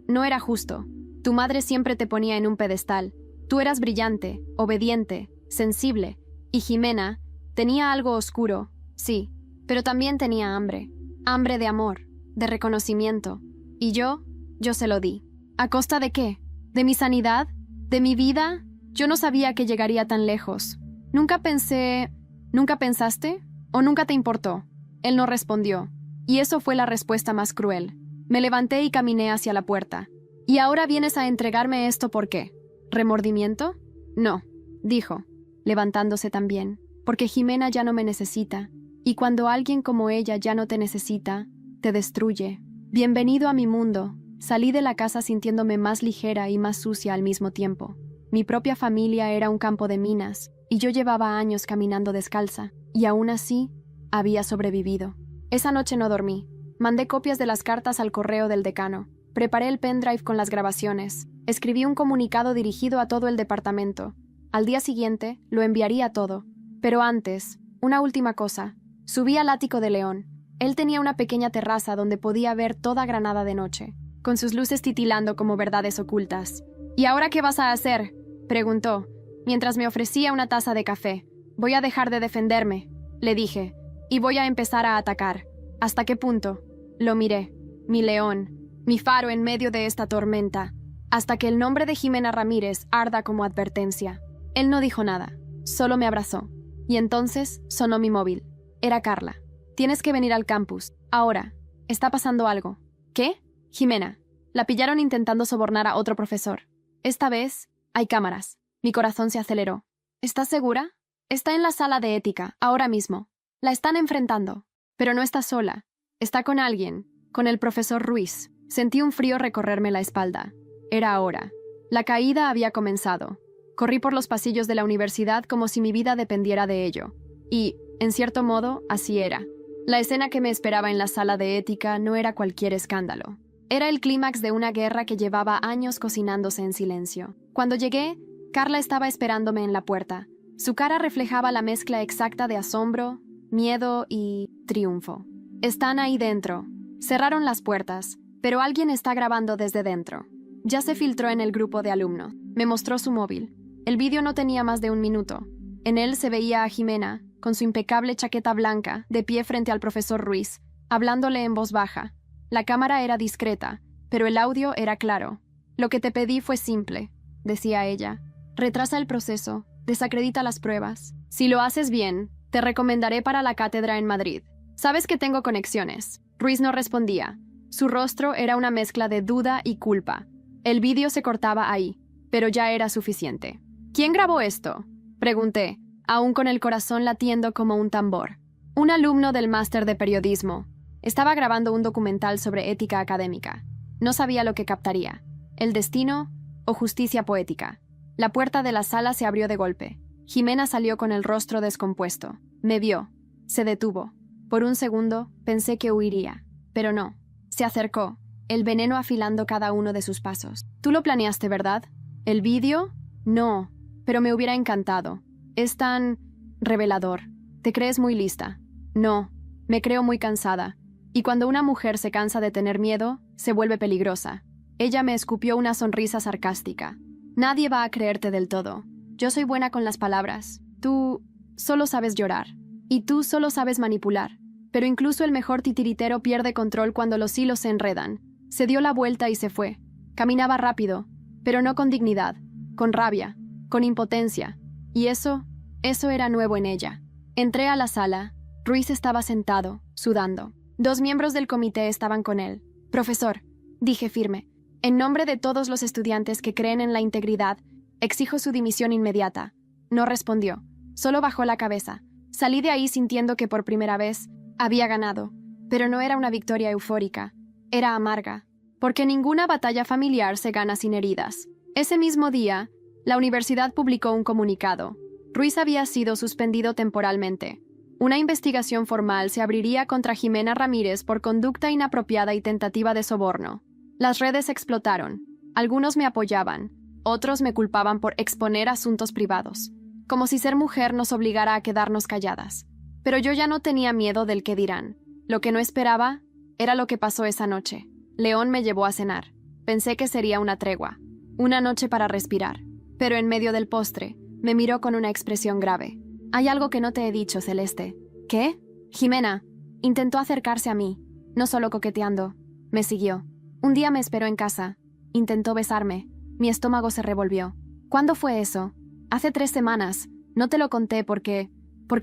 No era justo. Tu madre siempre te ponía en un pedestal. Tú eras brillante, obediente, sensible. Y Jimena tenía algo oscuro, sí, pero también tenía hambre. Hambre de amor, de reconocimiento. Y yo se lo di. ¿A costa de qué? ¿De mi sanidad? ¿De mi vida? Yo no sabía que llegaría tan lejos. ¿Nunca pensaste? ¿O nunca te importó? Él no respondió. Y eso fue la respuesta más cruel. Me levanté y caminé hacia la puerta. ¿Y ahora vienes a entregarme esto por qué? ¿Remordimiento? No, dijo, levantándose también, porque Jimena ya no me necesita. Y cuando alguien como ella ya no te necesita, te destruye. Bienvenido a mi mundo. Salí de la casa sintiéndome más ligera y más sucia al mismo tiempo. Mi propia familia era un campo de minas, y yo llevaba años caminando descalza, y aún así, había sobrevivido. Esa noche no dormí. Mandé copias de las cartas al correo del decano. Preparé el pendrive con las grabaciones. Escribí un comunicado dirigido a todo el departamento. Al día siguiente, lo enviaría todo. Pero antes, una última cosa. Subí al ático de León. Él tenía una pequeña terraza donde podía ver toda Granada de noche, con sus luces titilando como verdades ocultas. ¿Y ahora qué vas a hacer?, preguntó, mientras me ofrecía una taza de café. Voy a dejar de defenderme, le dije, y voy a empezar a atacar. ¿Hasta qué punto? Lo miré. Mi león, mi faro en medio de esta tormenta, hasta que el nombre de Jimena Ramírez arda como advertencia. Él no dijo nada, solo me abrazó. Y entonces sonó mi móvil. Era Carla. Tienes que venir al campus. Ahora. Está pasando algo. ¿Qué? Jimena. La pillaron intentando sobornar a otro profesor. Esta vez hay cámaras. Mi corazón se aceleró. ¿Estás segura? Está en la sala de ética, ahora mismo. La están enfrentando. Pero no está sola. Está con alguien. Con el profesor Ruiz. Sentí un frío recorrerme la espalda. Era ahora. La caída había comenzado. Corrí por los pasillos de la universidad como si mi vida dependiera de ello. Y, en cierto modo, así era. La escena que me esperaba en la sala de ética no era cualquier escándalo. Era el clímax de una guerra que llevaba años cocinándose en silencio. Cuando llegué, Carla estaba esperándome en la puerta. Su cara reflejaba la mezcla exacta de asombro, miedo y triunfo. Están ahí dentro. Cerraron las puertas, pero alguien está grabando desde dentro. Ya se filtró en el grupo de alumnos. Me mostró su móvil. El vídeo no tenía más de 1 minuto. En él se veía a Jimena, con su impecable chaqueta blanca, de pie frente al profesor Ruiz, hablándole en voz baja. La cámara era discreta, pero el audio era claro. Lo que te pedí fue simple, decía ella. Retrasa el proceso, desacredita las pruebas. Si lo haces bien, te recomendaré para la cátedra en Madrid. Sabes que tengo conexiones. Ruiz no respondía. Su rostro era una mezcla de duda y culpa. El vídeo se cortaba ahí, pero ya era suficiente. ¿Quién grabó esto?, pregunté, aún con el corazón latiendo como un tambor. Un alumno del máster de periodismo. Estaba grabando un documental sobre ética académica. No sabía lo que captaría. ¿El destino o justicia poética? La puerta de la sala se abrió de golpe. Jimena salió con el rostro descompuesto. Me vio. Se detuvo. Por un segundo pensé que huiría, pero no. Se acercó, el veneno afilando cada uno de sus pasos. ¿Tú lo planeaste, verdad? ¿El vídeo? No, pero me hubiera encantado. Es tan revelador. ¿Te crees muy lista? No, me creo muy cansada. Y cuando una mujer se cansa de tener miedo, se vuelve peligrosa. Ella me escupió una sonrisa sarcástica. Nadie va a creerte del todo. Yo soy buena con las palabras. Tú solo sabes llorar. Y tú solo sabes manipular. Pero incluso el mejor titiritero pierde control cuando los hilos se enredan. Se dio la vuelta y se fue. Caminaba rápido, pero no con dignidad, con rabia, con impotencia. Y eso era nuevo en ella. Entré a la sala. Ruiz estaba sentado, sudando. 2 miembros del comité estaban con él. Profesor, dije firme, en nombre de todos los estudiantes que creen en la integridad, exijo su dimisión inmediata. No respondió, solo bajó la cabeza. Salí de ahí sintiendo que por primera vez había ganado, pero no era una victoria eufórica, era amarga, porque ninguna batalla familiar se gana sin heridas. Ese mismo día, la universidad publicó un comunicado. Ruiz había sido suspendido temporalmente. Una investigación formal se abriría contra Jimena Ramírez por conducta inapropiada y tentativa de soborno. Las redes explotaron. Algunos me apoyaban, otros me culpaban por exponer asuntos privados, como si ser mujer nos obligara a quedarnos calladas. Pero yo ya no tenía miedo del qué dirán. Lo que no esperaba era lo que pasó esa noche. León me llevó a cenar. Pensé que sería una tregua, una noche para respirar. Pero en medio del postre, me miró con una expresión grave. Hay algo que no te he dicho, Celeste. ¿Qué? Jimena. Intentó acercarse a mí, no solo coqueteando. Me siguió. Un día me esperó en casa. Intentó besarme. Mi estómago se revolvió. ¿Cuándo fue eso? Hace 3 semanas. No te lo conté porque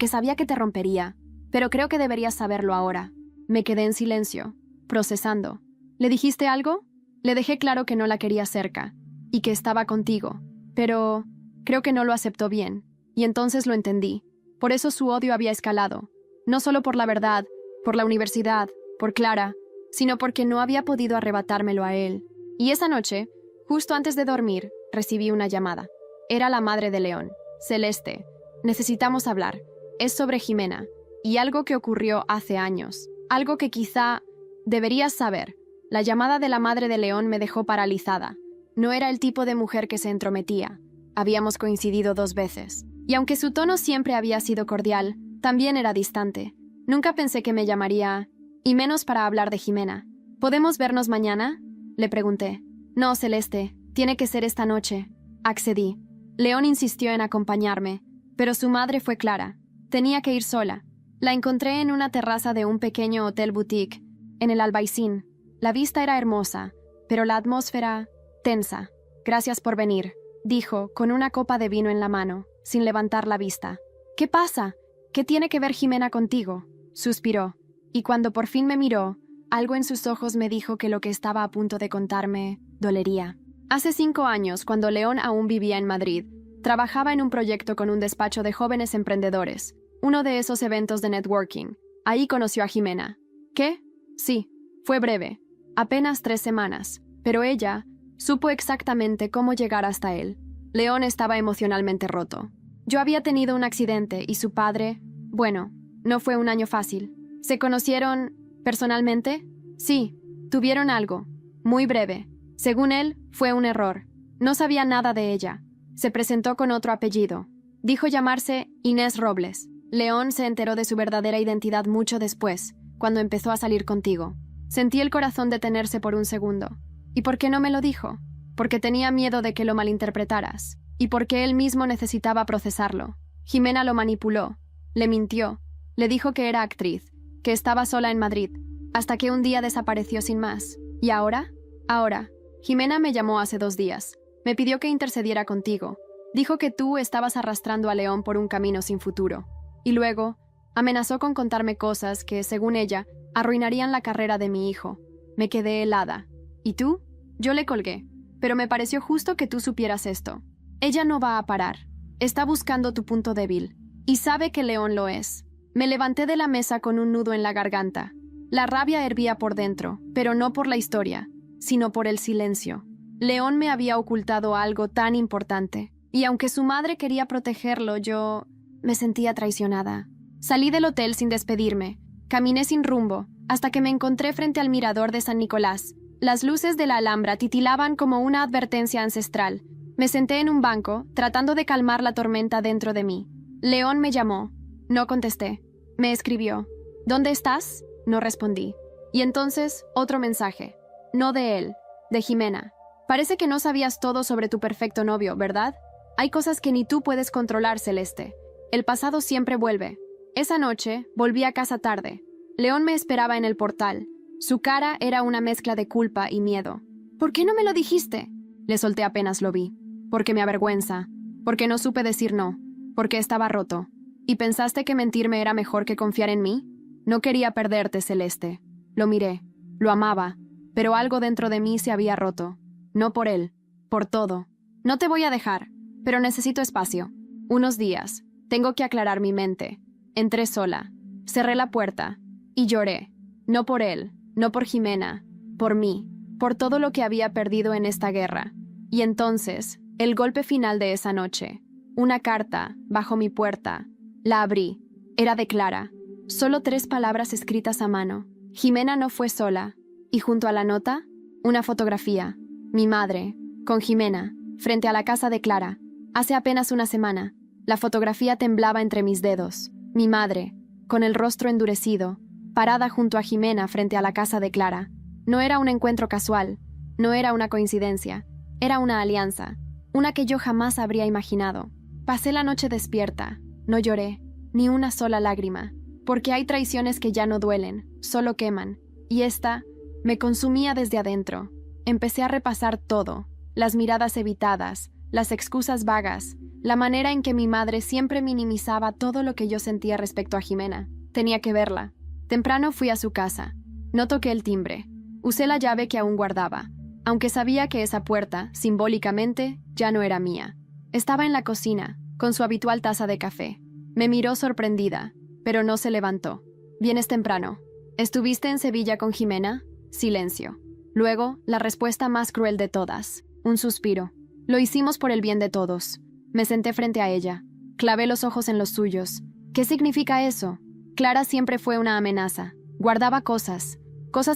sabía que te rompería. Pero creo que deberías saberlo ahora. Me quedé en silencio, procesando. ¿Le dijiste algo? Le dejé claro que no la quería cerca, y que estaba contigo. Pero creo que no lo aceptó bien, y entonces lo entendí. Por eso su odio había escalado. No solo por la verdad, por la universidad, por Clara, sino porque no había podido arrebatármelo a él. Y esa noche, justo antes de dormir, recibí una llamada. Era la madre de León. Celeste, necesitamos hablar. Es sobre Jimena, y algo que ocurrió hace años. Algo que quizá deberías saber. La llamada de la madre de León me dejó paralizada. No era el tipo de mujer que se entrometía. Habíamos coincidido 2 veces. Y aunque su tono siempre había sido cordial, también era distante. Nunca pensé que me llamaría, y menos para hablar de Jimena. ¿Podemos vernos mañana?, le pregunté. No, Celeste, tiene que ser esta noche. Accedí. León insistió en acompañarme, pero su madre fue clara. Tenía que ir sola. La encontré en una terraza de un pequeño hotel boutique, en el Albaicín. La vista era hermosa, pero la atmósfera tensa. Gracias por venir, dijo, con una copa de vino en la mano, sin levantar la vista. ¿Qué pasa? ¿Qué tiene que ver Jimena contigo? Suspiró, y cuando por fin me miró, algo en sus ojos me dijo que lo que estaba a punto de contarme dolería. Hace 5 años, cuando León aún vivía en Madrid, trabajaba en un proyecto con un despacho de jóvenes emprendedores, uno de esos eventos de networking. Ahí conoció a Jimena. ¿Qué? Sí, fue breve, apenas 3 semanas, pero ella supo exactamente cómo llegar hasta él. León estaba emocionalmente roto. Yo había tenido un accidente y su padre, bueno, no fue un año fácil. ¿Se conocieron personalmente? Sí, tuvieron algo, muy breve. Según él, fue un error. No sabía nada de ella. Se presentó con otro apellido. Dijo llamarse Inés Robles. León se enteró de su verdadera identidad mucho después, cuando empezó a salir contigo. Sentí el corazón detenerse por un segundo. ¿Y por qué no me lo dijo? Porque tenía miedo de que lo malinterpretaras. Y porque él mismo necesitaba procesarlo. Jimena lo manipuló. Le mintió. Le dijo que era actriz, que estaba sola en Madrid, hasta que un día desapareció sin más. ¿Y ahora? Ahora. Jimena me llamó hace 2 días. Me pidió que intercediera contigo. Dijo que tú estabas arrastrando a León por un camino sin futuro. Y luego, amenazó con contarme cosas que, según ella, arruinarían la carrera de mi hijo. Me quedé helada. ¿Y tú? Yo le colgué. Pero me pareció justo que tú supieras esto. Ella no va a parar. Está buscando tu punto débil. Y sabe que León lo es. Me levanté de la mesa con un nudo en la garganta. La rabia hervía por dentro, pero no por la historia, sino por el silencio. León me había ocultado algo tan importante. Y aunque su madre quería protegerlo, yo me sentía traicionada. Salí del hotel sin despedirme. Caminé sin rumbo, hasta que me encontré frente al mirador de San Nicolás. Las luces de la Alhambra titilaban como una advertencia ancestral. Me senté en un banco, tratando de calmar la tormenta dentro de mí. León me llamó. No contesté. Me escribió. ¿Dónde estás? No respondí. Y entonces, otro mensaje. No de él, de Jimena. Parece que no sabías todo sobre tu perfecto novio, ¿verdad? Hay cosas que ni tú puedes controlar, Celeste. El pasado siempre vuelve. Esa noche, volví a casa tarde. León me esperaba en el portal. Su cara era una mezcla de culpa y miedo. ¿Por qué no me lo dijiste? Le solté apenas lo vi. Porque me avergüenza. Porque no supe decir no. Porque estaba roto. ¿Y pensaste que mentirme era mejor que confiar en mí? No quería perderte, Celeste. Lo miré. Lo amaba. Pero algo dentro de mí se había roto. No por él. Por todo. No te voy a dejar. Pero necesito espacio. Unos días. Tengo que aclarar mi mente. Entré sola. Cerré la puerta. Y lloré. No por él. No por Jimena. Por mí. Por todo lo que había perdido en esta guerra. Y entonces, el golpe final de esa noche. Una carta, bajo mi puerta. La abrí. Era de Clara. Solo 3 palabras escritas a mano. Jimena no fue sola. Y junto a la nota, una fotografía. Mi madre, con Jimena, frente a la casa de Clara. Hace apenas una semana. La fotografía temblaba entre mis dedos. Mi madre, con el rostro endurecido, parada junto a Jimena frente a la casa de Clara. No era un encuentro casual. No era una coincidencia. Era una alianza. Una que yo jamás habría imaginado. Pasé la noche despierta. No lloré, ni una sola lágrima. Porque hay traiciones que ya no duelen, solo queman. Y esta me consumía desde adentro. Empecé a repasar todo. Las miradas evitadas, las excusas vagas, la manera en que mi madre siempre minimizaba todo lo que yo sentía respecto a Jimena. Tenía que verla. Temprano fui a su casa. No toqué el timbre. Usé la llave que aún guardaba, aunque sabía que esa puerta, simbólicamente, ya no era mía. Estaba en la cocina, con su habitual taza de café. Me miró sorprendida, pero no se levantó. Vienes temprano. ¿Estuviste en Sevilla con Jimena? Silencio. Luego, la respuesta más cruel de todas. Un suspiro. Lo hicimos por el bien de todos. Me senté frente a ella. Clavé los ojos en los suyos. ¿Qué significa eso? Clara siempre fue una amenaza. Guardaba cosas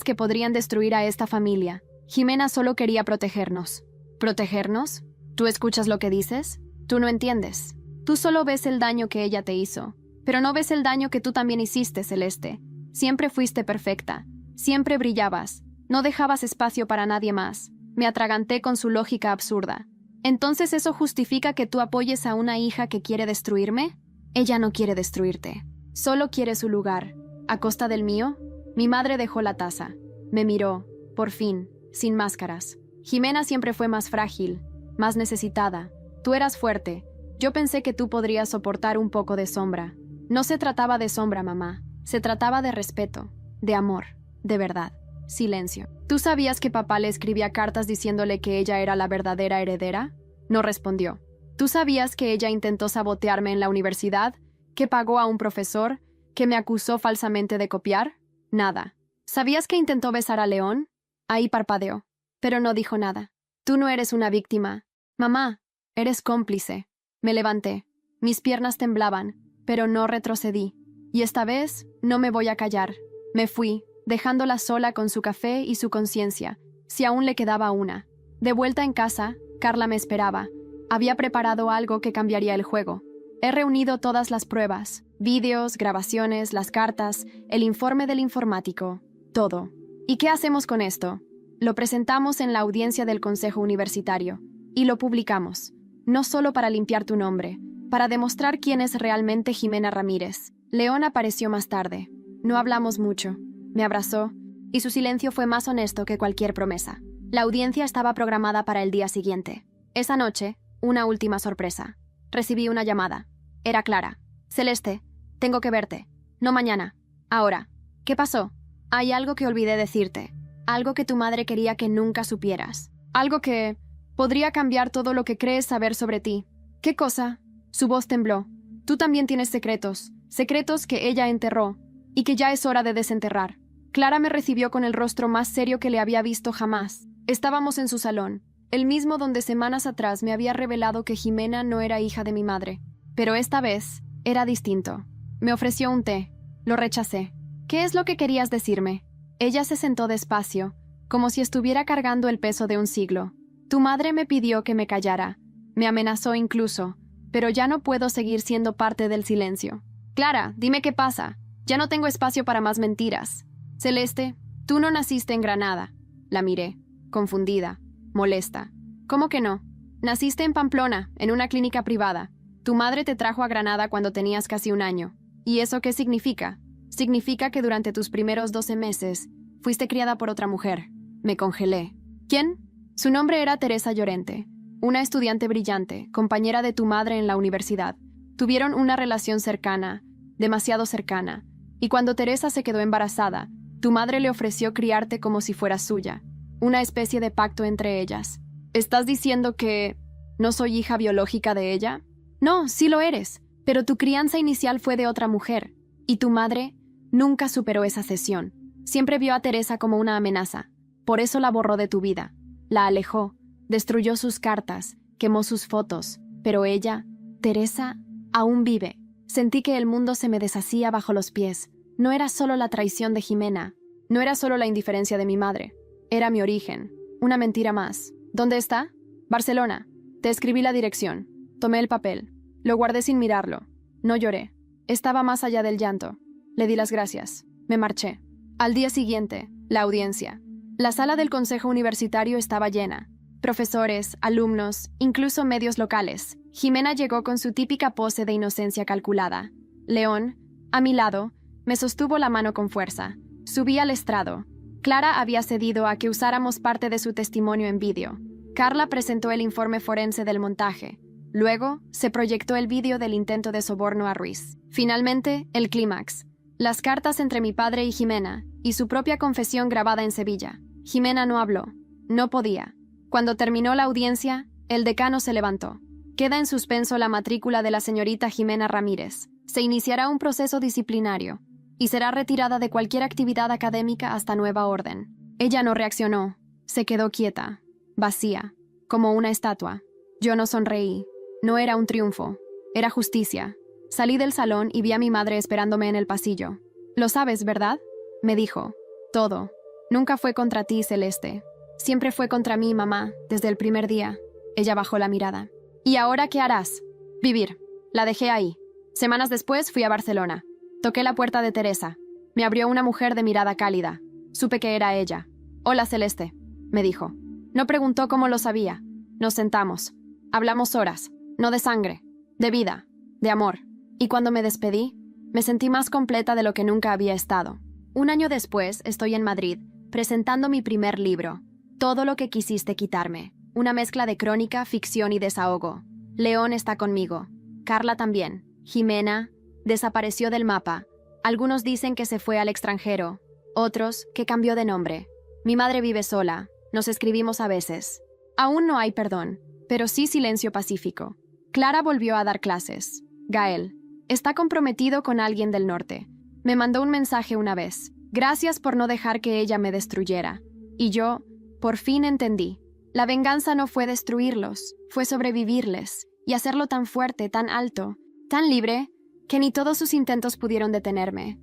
que podrían destruir a esta familia. Jimena solo quería protegernos. ¿Protegernos? ¿Tú escuchas lo que dices? Tú no entiendes. Tú solo ves el daño que ella te hizo. Pero no ves el daño que tú también hiciste, Celeste. Siempre fuiste perfecta. Siempre brillabas. No dejabas espacio para nadie más. Me atraganté con su lógica absurda. ¿Entonces eso justifica que tú apoyes a una hija que quiere destruirme? Ella no quiere destruirte. Solo quiere su lugar. ¿A costa del mío? Mi madre dejó la taza. Me miró, por fin, sin máscaras. Jimena siempre fue más frágil, más necesitada. Tú eras fuerte. Yo pensé que tú podrías soportar un poco de sombra. No se trataba de sombra, mamá. Se trataba de respeto, de amor, de verdad. Silencio. ¿Tú sabías que papá le escribía cartas diciéndole que ella era la verdadera heredera? No respondió. ¿Tú sabías que ella intentó sabotearme en la universidad? ¿Que pagó a un profesor? ¿Que me acusó falsamente de copiar? Nada. ¿Sabías que intentó besar a León? Ahí parpadeó, pero no dijo nada. Tú no eres una víctima. Mamá, eres cómplice. Me levanté. Mis piernas temblaban, pero no retrocedí. Y esta vez no me voy a callar. Me fui, dejándola sola con su café y su conciencia, si aún le quedaba una. De vuelta en casa, Carla me esperaba. Había preparado algo que cambiaría el juego. He reunido todas las pruebas, vídeos, grabaciones, las cartas, el informe del informático, todo. ¿Y qué hacemos con esto? Lo presentamos en la audiencia del Consejo Universitario y lo publicamos, no solo para limpiar tu nombre, para demostrar quién es realmente Jimena Ramírez. León apareció más tarde. No hablamos mucho. Me abrazó, y su silencio fue más honesto que cualquier promesa. La audiencia estaba programada para el día siguiente. Esa noche, una última sorpresa. Recibí una llamada. Era Clara. Celeste, tengo que verte. No mañana. Ahora. ¿Qué pasó? Hay algo que olvidé decirte. Algo que tu madre quería que nunca supieras. Algo que podría cambiar todo lo que crees saber sobre ti. ¿Qué cosa? Su voz tembló. Tú también tienes secretos. Secretos que ella enterró y que ya es hora de desenterrar. Clara me recibió con el rostro más serio que le había visto jamás. Estábamos en su salón, el mismo donde semanas atrás me había revelado que Jimena no era hija de mi madre. Pero esta vez era distinto. Me ofreció un té. Lo rechacé. ¿Qué es lo que querías decirme? Ella se sentó despacio, como si estuviera cargando el peso de un siglo. Tu madre me pidió que me callara. Me amenazó incluso, pero ya no puedo seguir siendo parte del silencio. Clara, dime qué pasa. Ya no tengo espacio para más mentiras. Celeste, tú no naciste en Granada. La miré, confundida, molesta. ¿Cómo que no? Naciste en Pamplona, en una clínica privada. Tu madre te trajo a Granada cuando tenías casi 1 año. ¿Y eso qué significa? Significa que durante tus primeros 12 meses fuiste criada por otra mujer. Me congelé. ¿Quién? Su nombre era Teresa Llorente, una estudiante brillante, compañera de tu madre en la universidad. Tuvieron una relación cercana, demasiado cercana, y cuando Teresa se quedó embarazada, tu madre le ofreció criarte como si fuera suya, una especie de pacto entre ellas. ¿Estás diciendo que no soy hija biológica de ella? No, sí lo eres, pero tu crianza inicial fue de otra mujer, y tu madre nunca superó esa cesión. Siempre vio a Teresa como una amenaza, por eso la borró de tu vida, la alejó, destruyó sus cartas, quemó sus fotos, pero ella, Teresa, aún vive. Sentí que el mundo se me deshacía bajo los pies. No era solo la traición de Jimena, no era solo la indiferencia de mi madre. Era mi origen, una mentira más. ¿Dónde está? Barcelona. Te escribí la dirección. Tomé el papel. Lo guardé sin mirarlo. No lloré. Estaba más allá del llanto. Le di las gracias. Me marché. Al día siguiente, la audiencia. La sala del Consejo Universitario estaba llena. Profesores, alumnos, incluso medios locales. Jimena llegó con su típica pose de inocencia calculada. León, a mi lado, me sostuvo la mano con fuerza. Subí al estrado. Clara había cedido a que usáramos parte de su testimonio en vídeo. Carla presentó el informe forense del montaje. Luego, se proyectó el vídeo del intento de soborno a Ruiz. Finalmente, el clímax. Las cartas entre mi padre y Jimena, y su propia confesión grabada en Sevilla. Jimena no habló. No podía. Cuando terminó la audiencia, el decano se levantó. Queda en suspenso la matrícula de la señorita Jimena Ramírez. Se iniciará un proceso disciplinario y será retirada de cualquier actividad académica hasta nueva orden. Ella no reaccionó. Se quedó quieta, vacía, como una estatua. Yo no sonreí. No era un triunfo. Era justicia. Salí del salón y vi a mi madre esperándome en el pasillo. «Lo sabes, ¿verdad?», me dijo. «Todo. Nunca fue contra ti, Celeste. Siempre fue contra mí, mamá, desde el primer día». Ella bajó la mirada. «¿Y ahora qué harás?» «Vivir». La dejé ahí. Semanas después fui a Barcelona. Toqué la puerta de Teresa. Me abrió una mujer de mirada cálida. Supe que era ella. «Hola, Celeste», me dijo. No preguntó cómo lo sabía. Nos sentamos. Hablamos horas. No de sangre. De vida. De amor. Y cuando me despedí, Me sentí más completa de lo que nunca había estado. Un año después, estoy en Madrid, presentando mi primer libro, Todo lo que quisiste quitarme. Una mezcla de crónica, ficción y desahogo. León está conmigo. Carla también. Jimena desapareció del mapa. Algunos dicen que se fue al extranjero. Otros que cambió de nombre. Mi madre vive sola. Nos escribimos a veces. Aún no hay perdón, pero sí silencio pacífico. Clara volvió a dar clases. Gael está comprometido con alguien del norte. Me mandó un mensaje una vez. Gracias por no dejar que ella me destruyera. Y yo, por fin entendí. La venganza no fue destruirlos, fue sobrevivirles y hacerlo tan fuerte, tan alto, tan libre, que ni todos sus intentos pudieron detenerme.